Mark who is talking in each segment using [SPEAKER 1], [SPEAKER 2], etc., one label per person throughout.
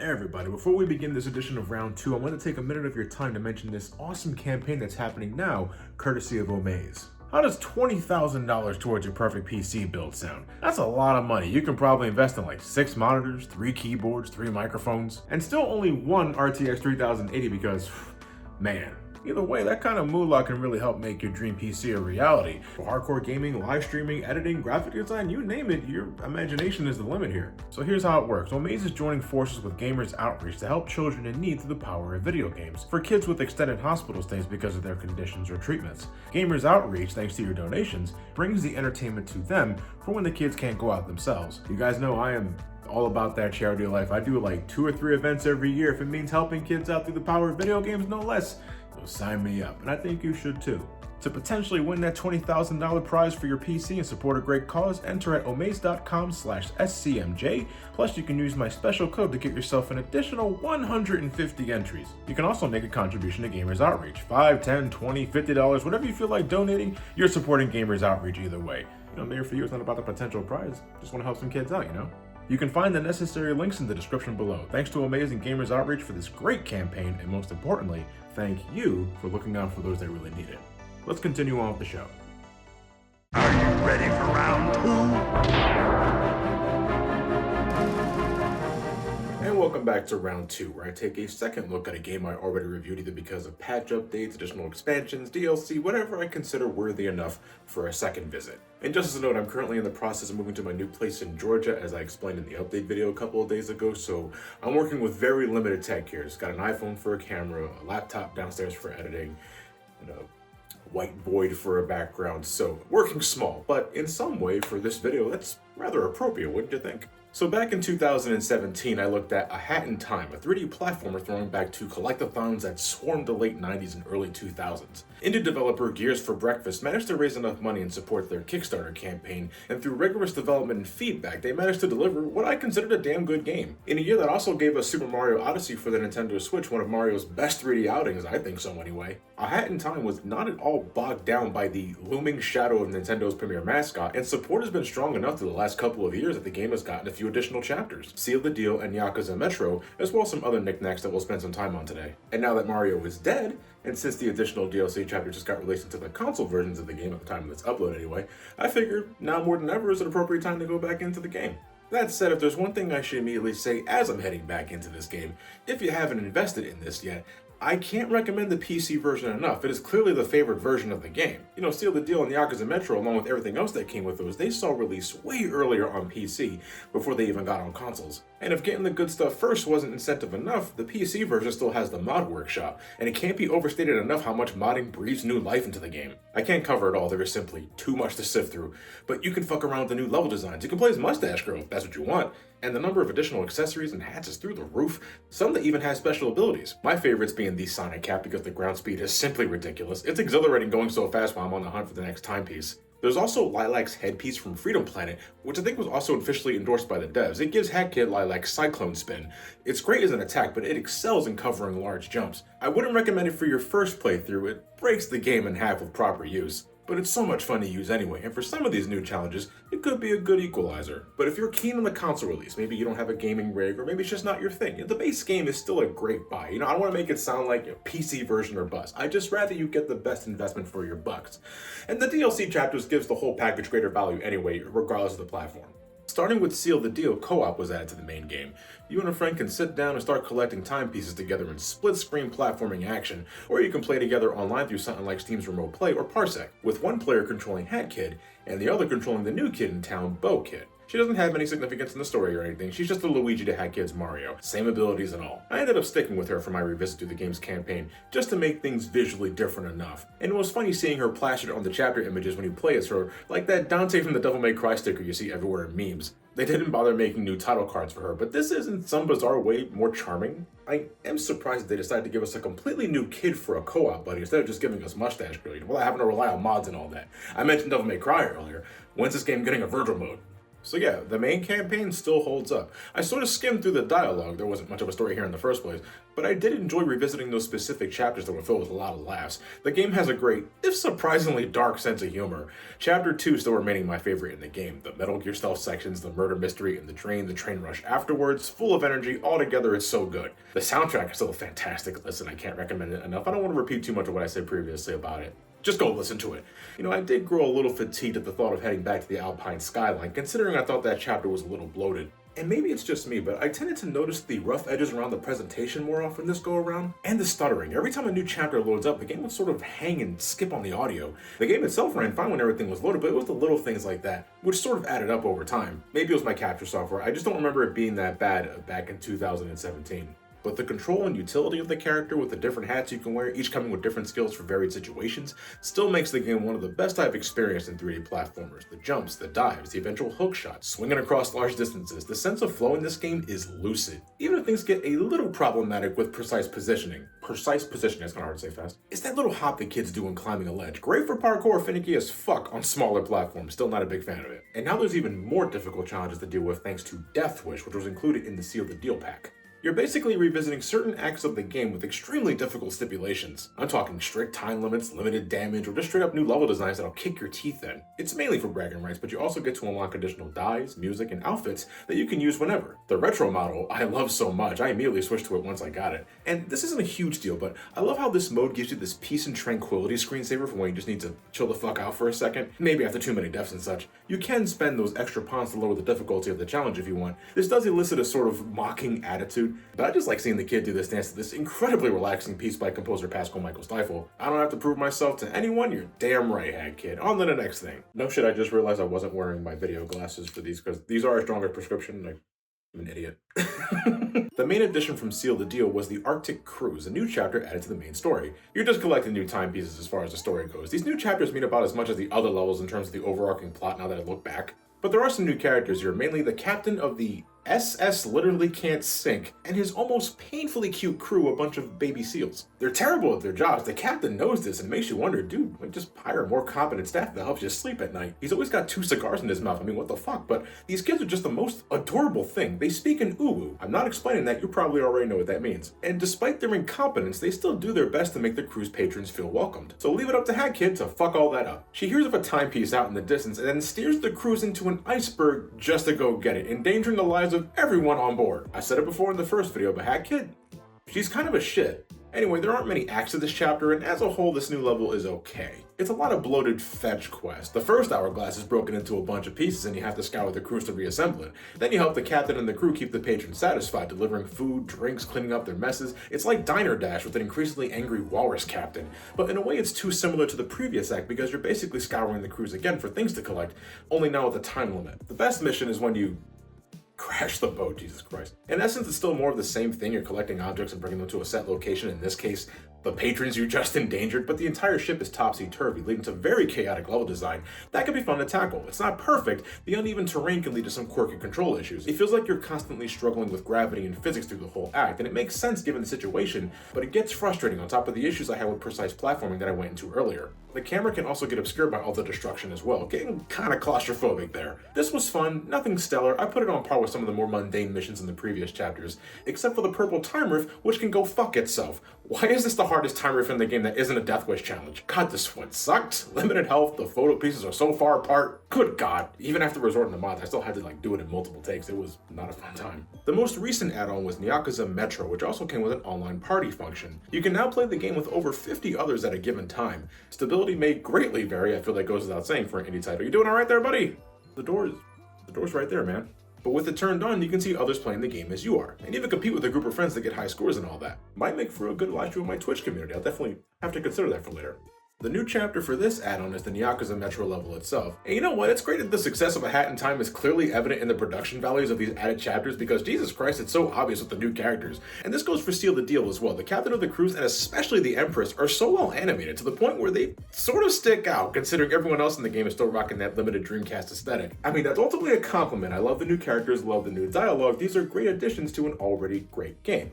[SPEAKER 1] everybody, before we begin this edition of Round 2, I want to take a minute of your time to mention this awesome campaign that's happening now, courtesy of Omaze. How does $20,000 towards your perfect PC build sound? That's a lot of money. You can probably invest in like 6 monitors, 3 keyboards, 3 microphones, and still only one RTX 3080 because, man. Either way, that kind of moolah can really help make your dream PC a reality. For hardcore gaming, live streaming, editing, graphic design, you name it, your imagination is the limit here. So here's how it works. Omaze is joining forces with Gamers Outreach to help children in need through the power of video games. For kids with extended hospital stays because of their conditions or treatments. Gamers Outreach, thanks to your donations, brings the entertainment to them for when the kids can't go out themselves. You guys know I am all about that charity life. I do like 2 or 3 events every year. If it means helping kids out through the power of video games, no less. So sign me up, and I think you should too. To potentially win that $20,000 prize for your PC and support a great cause, enter at omaze.com/scmj. Plus, you can use my special code to get yourself an additional 150 entries. You can also make a contribution to Gamers Outreach. $5, $10, $20, $50, whatever you feel like donating, you're supporting Gamers Outreach either way. You know, maybe for you it's not about the potential prize. Just want to help some kids out, you know? You can find the necessary links in the description below. Thanks to Omaze and Gamers Outreach for this great campaign, and most importantly, thank you for looking out for those that really need it. Let's continue on with the show.
[SPEAKER 2] Are you ready for round 2?
[SPEAKER 1] And welcome back to Round 2, where I take a second look at a game I already reviewed either because of patch updates, additional expansions, DLC, whatever I consider worthy enough for a second visit. And just as a note, I'm currently in the process of moving to my new place in Georgia, as I explained in the update video a couple of days ago, so I'm working with very limited tech here. It's got an iPhone for a camera, a laptop downstairs for editing, and a white void for a background, so working small, but in some way for this video, that's rather appropriate, wouldn't you think? So back in 2017, I looked at A Hat in Time, a 3D platformer throwing back to collectathons that swarmed the late 90s and early 2000s. Indie developer Gears for Breakfast managed to raise enough money and support their Kickstarter campaign, and through rigorous development and feedback, they managed to deliver what I considered a damn good game. In a year that also gave us Super Mario Odyssey for the Nintendo Switch, one of Mario's best 3D outings, I think so anyway. A Hat in Time was not at all bogged down by the looming shadow of Nintendo's premier mascot, and support has been strong enough through the last couple of years that the game has gotten a few additional chapters, Seal the Deal and NYAKUZA Metro, as well as some other knickknacks that we'll spend some time on today. And now that Mario is dead, and since the additional DLC chapter just got released into the console versions of the game at the time of its upload anyway, I figured now more than ever is an appropriate time to go back into the game. That said, if there's one thing I should immediately say as I'm heading back into this game, if you haven't invested in this yet, I can't recommend the PC version enough. It is clearly the favorite version of the game. You know, Seal the Deal and Yakuza Metro, along with everything else that came with those, they saw release way earlier on PC before they even got on consoles. And if getting the good stuff first wasn't incentive enough, the PC version still has the mod workshop, and it can't be overstated enough how much modding breathes new life into the game. I can't cover it all, there is simply too much to sift through, but you can fuck around with the new level designs. You can play as Mustache Girl if that's what you want, and the number of additional accessories and hats is through the roof, some that even have special abilities. My favorites being the Sonic Cap because the ground speed is simply ridiculous. It's exhilarating going so fast while I'm on the hunt for the next timepiece. There's also Lilac's headpiece from Freedom Planet, which I think was also officially endorsed by the devs. It gives Hat Kid Lilac Cyclone Spin. It's great as an attack, but it excels in covering large jumps. I wouldn't recommend it for your first playthrough. It breaks the game in half with proper use. But it's so much fun to use anyway, and for some of these new challenges, it could be a good equalizer. But if you're keen on the console release, maybe you don't have a gaming rig, or maybe it's just not your thing, the base game is still a great buy. You know, I don't want to make it sound like a PC version or bust. I'd just rather you get the best investment for your bucks. And the DLC chapters gives the whole package greater value anyway, regardless of the platform. Starting with Seal the Deal, co-op was added to the main game. You and a friend can sit down and start collecting timepieces together in split-screen platforming action, or you can play together online through something like Steam's Remote Play or Parsec, with one player controlling Hat Kid, and the other controlling the new kid in town, Bo Kid. She doesn't have any significance in the story or anything, she's just a Luigi to Hat Kid's Mario, same abilities and all. I ended up sticking with her for my revisit through the game's campaign, just to make things visually different enough. And it was funny seeing her plastered on the chapter images when you play as her, like that Dante from the Devil May Cry sticker you see everywhere in memes. They didn't bother making new title cards for her, but this is in some bizarre way more charming. I am surprised that they decided to give us a completely new kid for a co-op buddy instead of just giving us Mustache Girl, without having to rely on mods and all that. I mentioned Devil May Cry earlier. When's this game getting a Virgil mode? So yeah, the main campaign still holds up. I sort of skimmed through the dialogue, there wasn't much of a story here in the first place, but I did enjoy revisiting those specific chapters that were filled with a lot of laughs. The game has a great, if surprisingly dark sense of humor. Chapter 2 still remaining my favorite in the game. The Metal Gear stealth sections, the murder mystery in the train rush afterwards, full of energy, altogether it's so good. The soundtrack is still a fantastic listen, I can't recommend it enough. I don't want to repeat too much of what I said previously about it. Just go listen to it. You know, I did grow a little fatigued at the thought of heading back to the Alpine skyline, considering I thought that chapter was a little bloated. And maybe it's just me, but I tended to notice the rough edges around the presentation more often this go around, and the stuttering. Every time a new chapter loads up, the game would sort of hang and skip on the audio. The game itself ran fine when everything was loaded, but it was the little things like that, which sort of added up over time. Maybe it was my capture software, I just don't remember it being that bad back in 2017. But the control and utility of the character with the different hats you can wear, each coming with different skills for varied situations, still makes the game one of the best I've experienced in 3D platformers. The jumps, the dives, the eventual hook shots, swinging across large distances, the sense of flow in this game is lucid. Even if things get a little problematic with precise positioning. Precise positioning, that's kind of hard to say fast. It's that little hop that kids do when climbing a ledge. Great for parkour, finicky as fuck on smaller platforms, still not a big fan of it. And now there's even more difficult challenges to deal with thanks to Death Wish, which was included in the Seal the Deal pack. You're basically revisiting certain acts of the game with extremely difficult stipulations. I'm talking strict time limits, limited damage, or just straight up new level designs that'll kick your teeth in. It's mainly for bragging rights, but you also get to unlock additional dyes, music, and outfits that you can use whenever. The retro model I love so much, I immediately switched to it once I got it. And this isn't a huge deal, but I love how this mode gives you this peace and tranquility screensaver for when you just need to chill the fuck out for a second, maybe after too many deaths and such. You can spend those extra pawns to lower the difficulty of the challenge if you want. This does elicit a sort of mocking attitude, but I just like seeing the kid do this dance to this incredibly relaxing piece by composer Pascal Michael Stifel. I don't have to prove myself to anyone, you're damn right, Hag Kid. On to the next thing. No shit, I just realized I wasn't wearing my video glasses for these because these are a stronger prescription. I'm an idiot. The main addition from Seal the Deal was the Arctic Cruise, a new chapter added to the main story. You're just collecting new timepieces as far as the story goes. These new chapters mean about as much as the other levels in terms of the overarching plot now that I look back. But there are some new characters here, mainly the captain of the SS Literally Can't Sink, and his almost painfully cute crew, a bunch of baby seals. They're terrible at their jobs. The captain knows this and makes you wonder, dude, just hire more competent staff that helps you sleep at night. He's always got 2 cigars in his mouth. I mean, what the fuck? But these kids are just the most adorable thing. They speak in uwu. I'm not explaining that, you probably already know what that means. And despite their incompetence, they still do their best to make the crew's patrons feel welcomed. So leave it up to Hat Kid to fuck all that up. She hears of a timepiece out in the distance and then steers the cruise into an iceberg just to go get it, endangering the lives of everyone on board. I said it before in the first video, but Hat Kid, she's kind of a shit. Anyway, there aren't many acts to this chapter, and as a whole, this new level is okay. It's a lot of bloated fetch quests. The first hourglass is broken into a bunch of pieces and you have to scour the cruise to reassemble it. Then you help the captain and the crew keep the patrons satisfied, delivering food, drinks, cleaning up their messes. It's like Diner Dash with an increasingly angry walrus captain. But in a way it's too similar to the previous act because you're basically scouring the cruise again for things to collect, only now with a time limit. The best mission is when you crash the boat, Jesus Christ. In essence, it's still more of the same thing. You're collecting objects and bringing them to a set location, in this case, the patrons you just endangered, but the entire ship is topsy-turvy, leading to very chaotic level design that can be fun to tackle. It's not perfect, the uneven terrain can lead to some quirky control issues. It feels like you're constantly struggling with gravity and physics through the whole act, and it makes sense given the situation, but it gets frustrating on top of the issues I had with precise platforming that I went into earlier. The camera can also get obscured by all the destruction as well, getting kinda claustrophobic there. This was fun, nothing stellar. I put it on par with some of the more mundane missions in the previous chapters, except for the purple time rift, which can go fuck itself. Why is this the hardest time rift in the game that isn't a Death Wish challenge? God, this one sucked. Limited health, the photo pieces are so far apart. Good God. Even after resorting to mods, I still had to do it in multiple takes. It was not a fun time. The most recent add-on was NYAKUZA Metro, which also came with an online party function. You can now play the game with over 50 others at a given time. Stability may greatly vary, I feel that goes without saying for an indie title. You doing alright there, buddy? The door's right there, man. But with it turned on, you can see others playing the game as you are, and even compete with a group of friends that get high scores and all that. Might make for a good live stream of my Twitch community. I'll definitely have to consider that for later. The new chapter for this add-on is the NYAKUZA Metro level itself. And you know what? It's great that the success of A Hat in Time is clearly evident in the production values of these added chapters because Jesus Christ, it's so obvious with the new characters. And this goes for Seal the Deal as well. The captain of the cruise and especially the Empress are so well animated to the point where they sort of stick out considering everyone else in the game is still rocking that limited Dreamcast aesthetic. I mean, that's ultimately a compliment. I love the new characters, love the new dialogue. These are great additions to an already great game.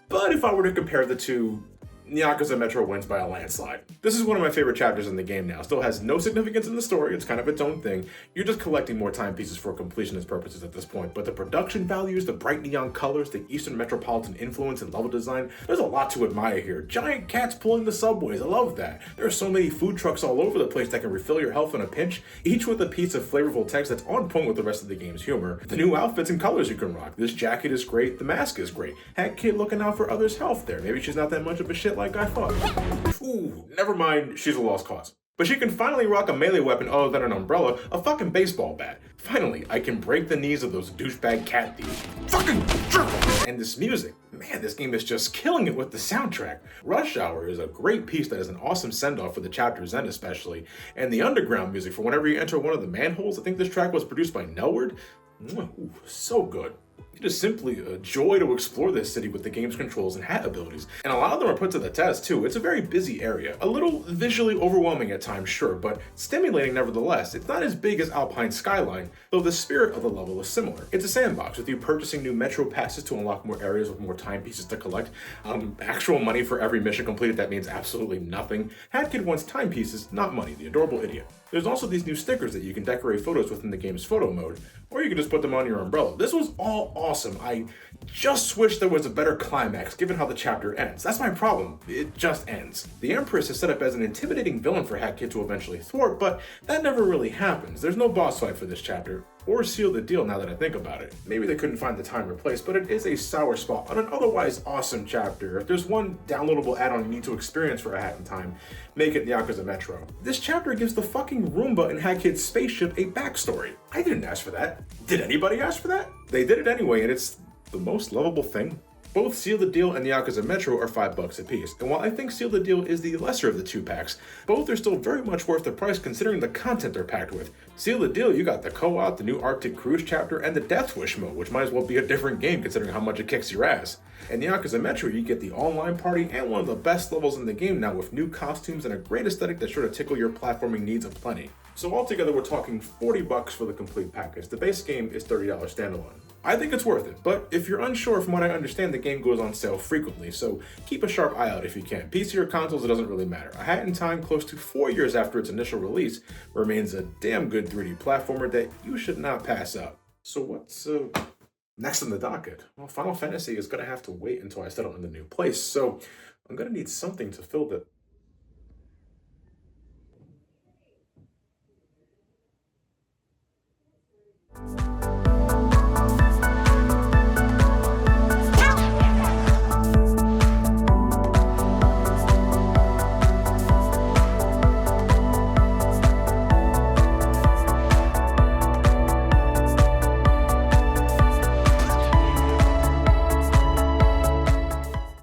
[SPEAKER 1] But if I were to compare the two, NYAKUZA Metro wins by a landslide. This is one of my favorite chapters in the game now. Still has no significance in the story, it's kind of its own thing. You're just collecting more timepieces for completionist purposes at this point, but the production values, the bright neon colors, the Eastern Metropolitan influence and level design, there's a lot to admire here. Giant cats pulling the subways, I love that. There are so many food trucks all over the place that can refill your health in a pinch, each with a piece of flavorful text that's on point with the rest of the game's humor. The new outfits and colors you can rock. This jacket is great, the mask is great. Hat Kid looking out for others' health there. Maybe she's not that much of a shit like I thought. Ooh, never mind, she's a lost cause. But she can finally rock a melee weapon other than an umbrella, a fucking baseball bat. Finally, I can break the knees of those douchebag cat thieves. Fucking triple! And this music, man, this game is just killing it with the soundtrack. Rush Hour is a great piece that is an awesome send-off for the chapter's end especially. And the underground music for whenever you enter one of the manholes, I think this track was produced by Nelward. Ooh, so good. It is simply a joy to explore this city with the game's controls and hat abilities, and a lot of them are put to the test too. It's a very busy area, a little visually overwhelming at times, sure, but stimulating nevertheless. It's not as big as Alpine Skyline, though the spirit of the level is similar. It's a sandbox, with you purchasing new metro passes to unlock more areas with more timepieces to collect. Actual money for every mission completed that means absolutely nothing. Hat Kid wants timepieces, not money, the adorable idiot. There's also these new stickers that you can decorate photos within the game's photo mode, or you can just put them on your umbrella. This was all awesome. I just wish there was a better climax given how the chapter ends. That's my problem. It just ends. The Empress is set up as an intimidating villain for Hat Kid to eventually thwart, but that never really happens. There's no boss fight for this chapter, or seal the deal now that I think about it. Maybe they couldn't find the time or place, but it is a sour spot on an otherwise awesome chapter. If there's one downloadable add-on you need to experience for a Hat in Time, make it NYAKUZA Metro. This chapter gives the fucking Roomba and Hat Kid's spaceship a backstory. I didn't ask for that. Did anybody ask for that? They did it anyway, and it's the most lovable thing. Both Seal the Deal and NYAKUZA Metro are $5 a piece, and while I think Seal the Deal is the lesser of the two packs, both are still very much worth the price considering the content they're packed with. Seal the Deal, you got the co-op, the new Arctic Cruise chapter, and the Death Wish mode, which might as well be a different game considering how much it kicks your ass. And NYAKUZA Metro, you get the online party and one of the best levels in the game now with new costumes and a great aesthetic that's sure to tickle your platforming needs aplenty. So altogether we're talking $40 for the complete package. The base game is $30 standalone. I think it's worth it, but if you're unsure, from what I understand, the game goes on sale frequently, so keep a sharp eye out if you can. PC or consoles, it doesn't really matter. A Hat in Time, close to 4 years after its initial release, remains a damn good 3D platformer that you should not pass up. So what's next on the docket? Well, Final Fantasy is going to have to wait until I settle in the new place, so I'm going to need something to fill the